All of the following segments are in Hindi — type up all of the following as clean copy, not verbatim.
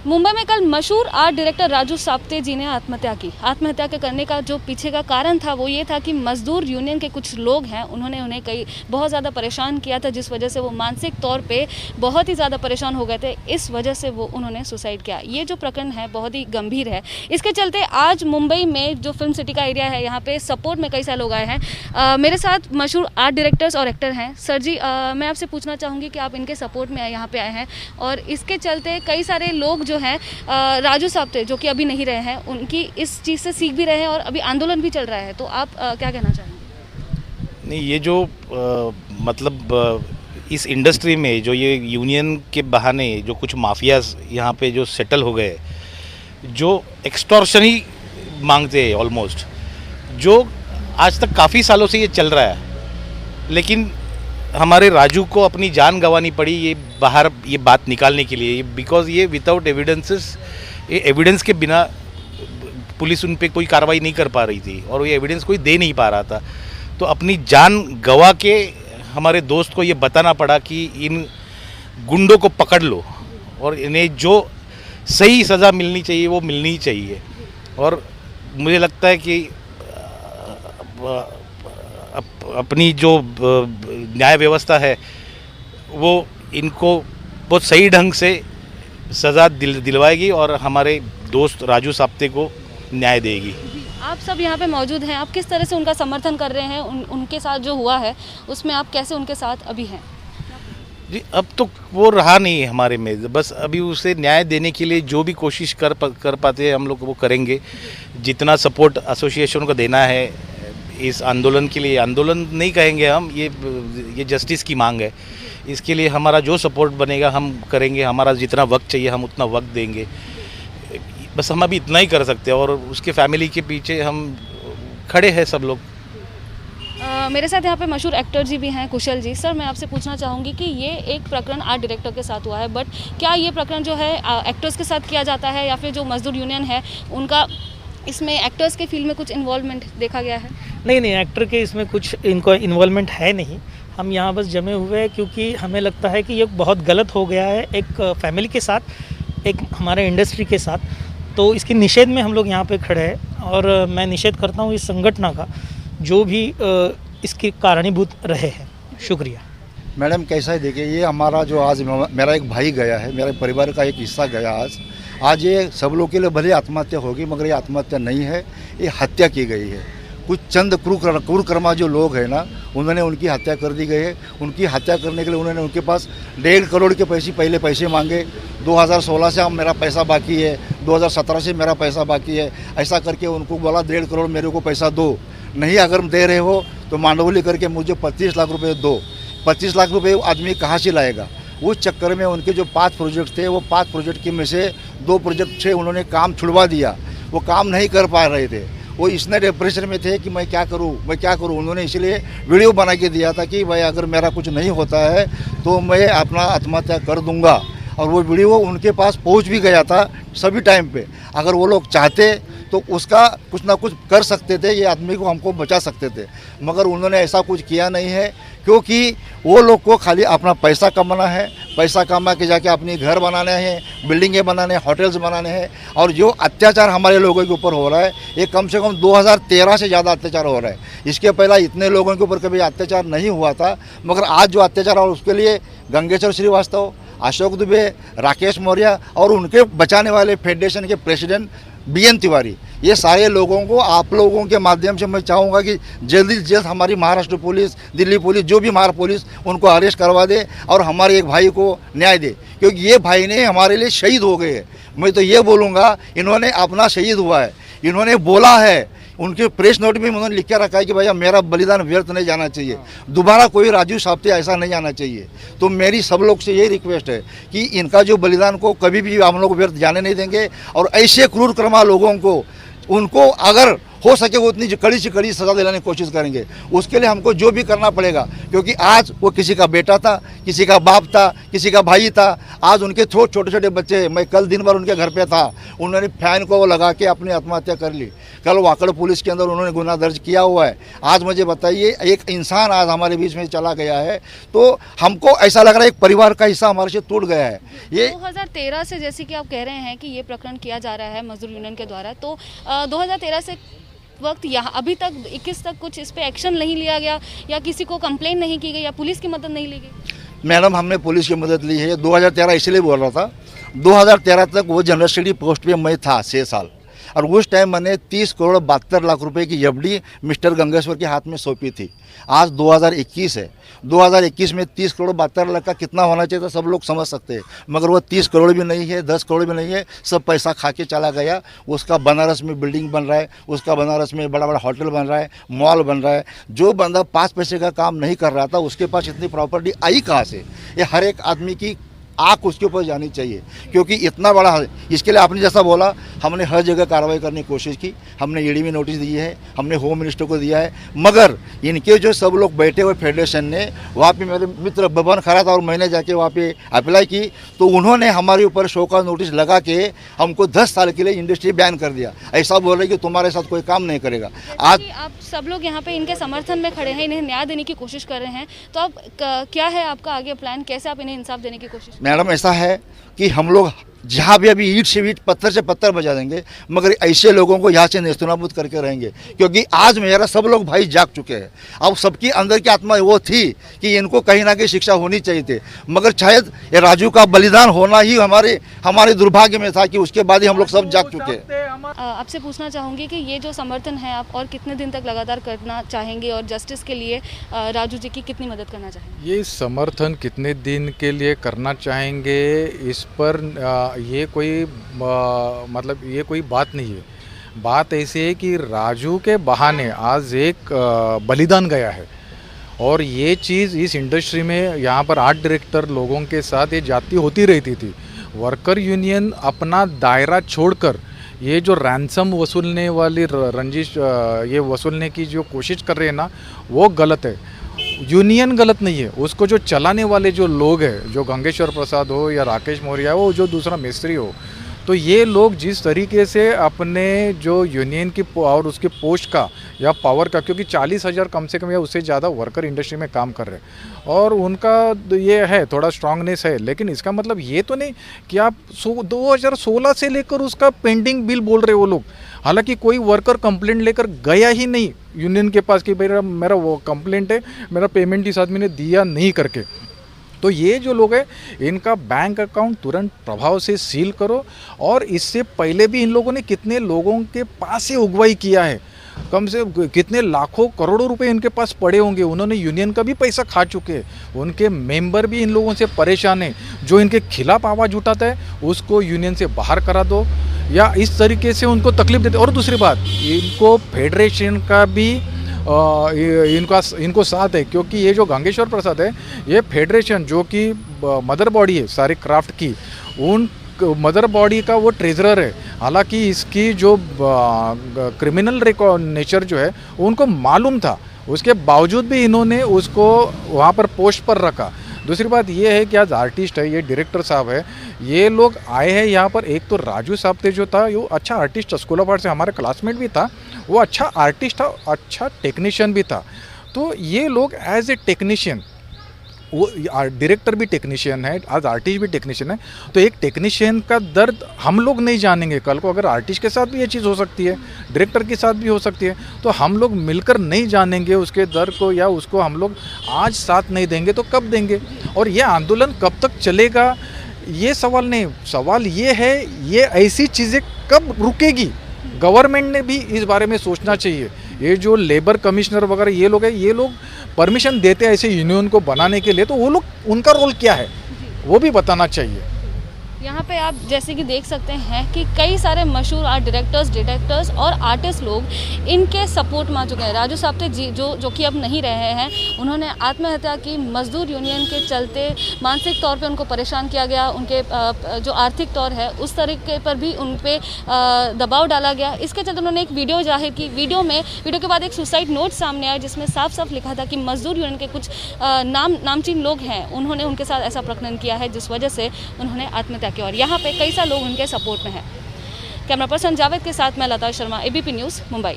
मुंबई में कल मशहूर आर्ट डायरेक्टर राजू साप्ते जी ने आत्महत्या की। आत्महत्या के करने का जो पीछे का कारण था वो ये था कि मजदूर यूनियन के कुछ लोग हैं, उन्होंने उन्हें बहुत ज़्यादा परेशान किया था, जिस वजह से वो मानसिक तौर पे बहुत ही ज़्यादा परेशान हो गए थे। इस वजह से वो उन्होंने सुसाइड किया। ये जो प्रकरण है बहुत ही गंभीर है। इसके चलते आज मुंबई में जो फिल्म सिटी का एरिया है, यहाँ पे सपोर्ट में कई सारे लोग आए हैं। मेरे साथ मशहूर आर्ट डायरेक्टर्स और एक्टर हैं। सर जी, मैं आपसे पूछना चाहूँगी कि आप इनके सपोर्ट में यहाँ पे आए हैं और इसके चलते कई सारे लोग जो हैं, राजू साप्ते जो कि अभी नहीं रहे हैं, उनकी इस चीज़ से सीख भी रहे हैं और अभी आंदोलन भी चल रहा है, तो आप क्या कहना चाहेंगे? नहीं, ये जो मतलब इस इंडस्ट्री में जो ये यूनियन के बहाने जो कुछ माफियाज यहाँ पे जो सेटल हो गए, जो एक्सटॉर्शन ही मांगते हैं ऑलमोस्ट, जो आज तक काफ़ी सालों से ये चल रहा है, लेकिन हमारे राजू को अपनी जान गंवानी पड़ी ये बाहर ये बात निकालने के लिए, बिकॉज ये विदाउट एविडेंसेस, ये एविडेंस के बिना पुलिस उन पर कोई कार्रवाई नहीं कर पा रही थी और ये एविडेंस कोई दे नहीं पा रहा था। तो अपनी जान गंवा के हमारे दोस्त को ये बताना पड़ा कि इन गुंडों को पकड़ लो और इन्हें जो सही सज़ा मिलनी चाहिए वो मिलनी चाहिए। और मुझे लगता है कि अपनी जो न्याय व्यवस्था है वो इनको बहुत सही ढंग से सज़ा दिलवाएगी और हमारे दोस्त राजू साप्ते को न्याय देगी। आप सब यहाँ पे मौजूद हैं, आप किस तरह से उनका समर्थन कर रहे हैं? उनके साथ जो हुआ है उसमें आप कैसे उनके साथ अभी हैं? जी, अब तो वो रहा नहीं है हमारे में, बस अभी उसे न्याय देने के लिए जो भी कोशिश कर पाते हैं हम लोग वो करेंगे। जितना सपोर्ट एसोसिएशन को देना है इस आंदोलन के लिए, आंदोलन नहीं कहेंगे हम, ये जस्टिस की मांग है, इसके लिए हमारा जो सपोर्ट बनेगा हम करेंगे। हमारा जितना वक्त चाहिए हम उतना वक्त देंगे। बस हम अभी इतना ही कर सकते हैं और उसके फैमिली के पीछे हम खड़े हैं सब लोग। मेरे साथ यहाँ पे मशहूर एक्टर जी भी हैं, कुशल जी। सर, मैं आपसे पूछना चाहूँगी कि ये एक प्रकरण आर्ट डायरेक्टर के साथ हुआ है, बट क्या ये प्रकरण जो है एक्टर्स के साथ किया जाता है या फिर जो मजदूर यूनियन है उनका इसमें एक्टर्स के फील्ड में कुछ इन्वॉल्वमेंट देखा गया है? नहीं, एक्टर के इसमें कुछ इनको इन्वॉल्वमेंट है नहीं। हम यहाँ बस जमे हुए हैं क्योंकि हमें लगता है कि ये बहुत गलत हो गया है एक फैमिली के साथ, एक हमारे इंडस्ट्री के साथ। तो इसके निषेध में हम लोग यहाँ पे खड़े हैं और मैं निषेध करता हूँ इस संगठन का जो भी इसके कारणीभूत रहे हैं। शुक्रिया। मैडम, कैसा है, देखिए ये हमारा जो आज मेरा एक भाई गया है, मेरे परिवार का एक हिस्सा गया आज ये सब लोग के लिए भले आत्महत्या होगी मगर ये आत्महत्या नहीं है, ये हत्या की गई है। कुछ चंद क्रूरकर्मा जो लोग हैं ना, उन्होंने उनकी हत्या कर दी गई है। उनकी हत्या करने के लिए उन्होंने उनके पास 1.5 करोड़ के पहले पैसे मांगे। 2016 से मेरा पैसा बाकी है, 2017 से मेरा पैसा बाकी है, ऐसा करके उनको बोला 1.5 करोड़ मेरे को पैसा दो। नहीं अगर दे रहे हो तो मांडवली करके मुझे 25 लाख रुपये दो। 25 लाख रुपये आदमी कहाँ से लाएगा? उस चक्कर में उनके जो 5 प्रोजेक्ट थे वो 5 प्रोजेक्ट के में से 2 प्रोजेक्ट से उन्होंने काम छुड़वा दिया। वो काम नहीं कर पा रहे थे, वो इतने डिप्रेशन में थे कि मैं क्या करूं। उन्होंने इसलिए वीडियो बना के दिया था कि भाई अगर मेरा कुछ नहीं होता है तो मैं अपना आत्महत्या कर दूंगा। और वो वीडियो उनके पास पहुंच भी गया था सभी टाइम पे। अगर वो लोग चाहते तो उसका कुछ ना कुछ कर सकते थे, ये आदमी को हमको बचा सकते थे, मगर उन्होंने ऐसा कुछ किया नहीं है क्योंकि वो लोग को खाली अपना पैसा कमाना है। पैसा कमा के जाके अपने घर बनाने हैं, बिल्डिंगें बनाने हैं, होटल्स बनाने हैं। और जो अत्याचार हमारे लोगों के ऊपर हो रहा है ये कम से कम 2013 से ज़्यादा अत्याचार हो रहा है। इसके पहले इतने लोगों के ऊपर कभी अत्याचार नहीं हुआ था, मगर आज जो अत्याचार हो उसके लिए गंगेश्वर श्रीवास्तव, अशोक दुबे, राकेश मौर्य और उनके बचाने वाले फेडरेशन के प्रेसिडेंट BN तिवारी, ये सारे लोगों को आप लोगों के माध्यम से मैं चाहूँगा कि जल्दी से जल्द हमारी महाराष्ट्र पुलिस, दिल्ली पुलिस, जो भी महाराष्ट्र पुलिस उनको अरेस्ट करवा दे और हमारे एक भाई को न्याय दे, क्योंकि ये भाई ने हमारे लिए शहीद हो गए हैं। मैं तो ये बोलूँगा, इन्होंने अपना शहीद हुआ है, इन्होंने बोला है, उनके प्रेस नोट में उन्होंने लिख के रखा है कि भैया मेरा बलिदान व्यर्थ नहीं जाना चाहिए, दोबारा कोई राजू साप्ते ऐसा नहीं आना चाहिए। तो मेरी सब लोग से ये रिक्वेस्ट है कि इनका जो बलिदान को कभी भी हम लोग व्यर्थ जाने नहीं देंगे और ऐसे क्रूरकर्मा लोगों को उनको अगर हो सके वो उतनी कड़ी से कड़ी सज़ा दिलाने की कोशिश करेंगे। उसके लिए हमको जो भी करना पड़ेगा, क्योंकि आज वो किसी का बेटा था, किसी का बाप था, किसी का भाई था। आज उनके छोटे छोटे बच्चे, मैं कल दिन भर उनके घर पे था, उन्होंने फैन को लगा के अपनी आत्महत्या कर ली। कल वाकड़ पुलिस के अंदर उन्होंने गुनाह दर्ज किया हुआ है। आज मुझे बताइए, एक इंसान आज हमारे बीच में चला गया है तो हमको ऐसा लग रहा है एक परिवार का हिस्सा हमारे से टूट गया है। ये 2013 से, जैसे कि आप कह रहे हैं कि ये प्रकरण किया जा रहा है मजदूर यूनियन के द्वारा, तो 2013 से वक्त यहाँ अभी तक 21 तक कुछ इस पे एक्शन नहीं लिया गया या किसी को कंप्लेन नहीं की गई या पुलिस की मदद नहीं ली गई? मैडम, हमने पुलिस की मदद ली है। 2013 इसलिए बोल रहा था, 2013 तक वो जनरल स्टडी पोस्ट पे मैं था 6 साल, और उस टाइम मैंने 30 करोड़ 72 लाख रुपए की एफडी मिस्टर गंगेश्वर के हाथ में सौंपी थी। आज 2021 है, 2021 में 30 करोड़ 72 लाख का कितना होना चाहिए था सब लोग समझ सकते हैं, मगर वो 30 करोड़ भी नहीं है, 10 करोड़ भी नहीं है, सब पैसा खा के चला गया। उसका बनारस में बिल्डिंग बन रहा है, उसका बनारस में बड़ा बड़ा होटल बन रहा है, मॉल बन रहा है। जो बंदा 5 पैसे का काम नहीं कर रहा था उसके पास इतनी प्रॉपर्टी आई कहाँ से? ये हर एक आदमी की आँख उसके ऊपर जानी चाहिए, क्योंकि इतना बड़ा, इसके लिए आपने जैसा बोला हमने हर जगह कार्रवाई करने की कोशिश की। हमने ईडी में नोटिस दी है, हमने होम मिनिस्टर को दिया है, मगर इनके जो सब लोग बैठे हुए फेडरेशन ने, वहाँ पे मेरे मित्र बबन खड़ा था और मैंने जाके वहाँ पे अप्लाई की, तो उन्होंने हमारे ऊपर शो का नोटिस लगा के हमको 10 साल के लिए इंडस्ट्री बैन कर दिया। ऐसा बोल रहे कि तुम्हारे साथ कोई काम नहीं करेगा। आज आप सब लोग यहाँ पे इनके समर्थन में खड़े हैं, इन्हें न्याय देने की कोशिश कर रहे हैं, तो अब क्या है आपका आगे प्लान, कैसे आप इन्हें इंसाफ देने की कोशिश? मैडम, ऐसा है कि हम लोग जहाँ भी अभी ईंट से ईंट पत्थर से पत्थर बजा देंगे, मगर ऐसे लोगों को यहाँ से नेस्तनाबूद करके रहेंगे, क्योंकि आज मेरा सब लोग भाई जाग चुके हैं। अब सबकी अंदर की आत्मा वो थी कि इनको कहीं ना कहीं शिक्षा होनी चाहिए थी, मगर शायद ये राजू का बलिदान होना ही हमारे दुर्भाग्य में था कि उसके बाद ही हम लोग सब जाग चुके हैं। आपसे पूछना चाहूँगी कि ये जो समर्थन है आप और कितने दिन तक लगातार करना चाहेंगे और जस्टिस के लिए राजू जी की कितनी मदद करना चाहेंगे? ये समर्थन कितने दिन के लिए करना चाहेंगे, इस पर ये कोई मतलब ये कोई बात नहीं है। बात ऐसी है कि राजू के बहाने आज एक बलिदान गया है, और ये चीज़ इस इंडस्ट्री में यहाँ पर आर्ट डायरेक्टर लोगों के साथ ये जाती होती रहती थी। वर्कर यूनियन अपना दायरा छोड़कर ये जो रैंसम वसूलने वाली रंजिश ये वसूलने की जो कोशिश कर रहे हैं ना, वो गलत है। यूनियन गलत नहीं है, उसको जो चलाने वाले जो लोग हैं, जो गंगेश्वर प्रसाद हो या राकेश मौर्य हो, जो दूसरा मिस्त्री हो, तो ये लोग जिस तरीके से अपने जो यूनियन की और उसके पोस्ट का या पावर का, क्योंकि 40,000 कम से कम या उससे ज़्यादा वर्कर इंडस्ट्री में काम कर रहे हैं और उनका ये है थोड़ा स्ट्रांगनेस है, लेकिन इसका मतलब ये तो नहीं कि आप 2016 से लेकर उसका पेंडिंग बिल बोल रहे हो लोग। हालांकि कोई वर्कर कंप्लेंट लेकर गया ही नहीं यूनियन के पास कि मेरा वो कंप्लेंट है, मेरा पेमेंट इस आदमी ने दिया नहीं करके। तो ये जो लोग हैं इनका बैंक अकाउंट तुरंत प्रभाव से सील करो, और इससे पहले भी इन लोगों ने कितने लोगों के पास से उगवाई किया है, कम से कितने लाखों करोड़ों रुपए इनके पास पड़े होंगे, उन्होंने यूनियन का भी पैसा खा चुके हैं, उनके मेंबर भी इन लोगों से परेशान हैं। जो इनके खिलाफ आवाज़ उठाता है उसको यूनियन से बाहर करा दो या इस तरीके से उनको तकलीफ देते। और दूसरी बात, इनको फेडरेशन का भी इनको साथ है, क्योंकि ये जो गंगेश्वर प्रसाद है ये फेडरेशन जो कि मदर बॉडी है सारी क्राफ्ट की, उन मदर बॉडी का वो ट्रेजरर है। हालांकि इसकी जो क्रिमिनल रिकॉर्ड नेचर जो है उनको मालूम था, उसके बावजूद भी इन्होंने उसको वहाँ पर पोस्ट पर रखा। दूसरी बात ये है कि आज आर्टिस्ट है, ये डायरेक्टर साहब है, ये लोग आए हैं यहाँ पर। एक तो राजू साहब जो था वो अच्छा आर्टिस्ट, स्कूल ऑफ आर्ट से हमारे क्लासमेट भी था, वो अच्छा आर्टिस्ट था, अच्छा टेक्नीशियन भी था। तो ये लोग एज ए टेक्नीशियन, वो डायरेक्टर भी टेक्नीशियन है, आज आर्टिस्ट भी टेक्नीशियन है, तो एक टेक्नीशियन का दर्द हम लोग नहीं जानेंगे। कल को अगर आर्टिस्ट के साथ भी ये चीज़ हो सकती है, डायरेक्टर के साथ भी हो सकती है, तो हम लोग मिलकर नहीं जानेंगे उसके दर्द को, या उसको हम लोग आज साथ नहीं देंगे तो कब देंगे। और ये आंदोलन कब तक चलेगा ये सवाल नहीं, सवाल ये है ये ऐसी चीज़ें कब रुकेगी। गवर्नमेंट ने भी इस बारे में सोचना चाहिए। ये जो लेबर कमिश्नर वगैरह ये लोग हैं, ये लोग परमिशन देते हैं ऐसे यूनियन को बनाने के लिए, तो वो लोग, उनका रोल क्या है वो भी बताना चाहिए। यहाँ पे आप जैसे कि देख सकते हैं कि कई सारे मशहूर आर्ट डायरेक्टर्स और आर्टिस्ट लोग इनके सपोर्ट में आ चुके हैं। राजू साप्ते जी जो कि अब नहीं रहे हैं, उन्होंने आत्महत्या की मजदूर यूनियन के चलते। मानसिक तौर पे उनको परेशान किया गया, उनके जो आर्थिक तौर है उस तरीके पर भी उन पे दबाव डाला गया। इसके चलते उन्होंने एक वीडियो जाहिर की। वीडियो के बाद एक सुसाइड नोट सामने आया जिसमें साफ साफ लिखा था कि मजदूर यूनियन के कुछ नामचीन लोग हैं, उन्होंने उनके साथ ऐसा प्रकरण किया है जिस वजह से उन्होंने आत्महत्या की, और यहाँ पे कई सारे लोग उनके सपोर्ट में हैं। कैमरा पर्सन जावेद के साथ मैं Lata Sharma, ABP news, Mumbai.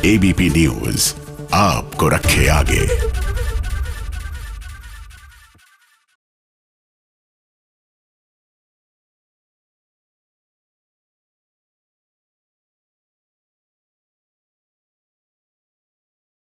ABP news आपको रखे आगे।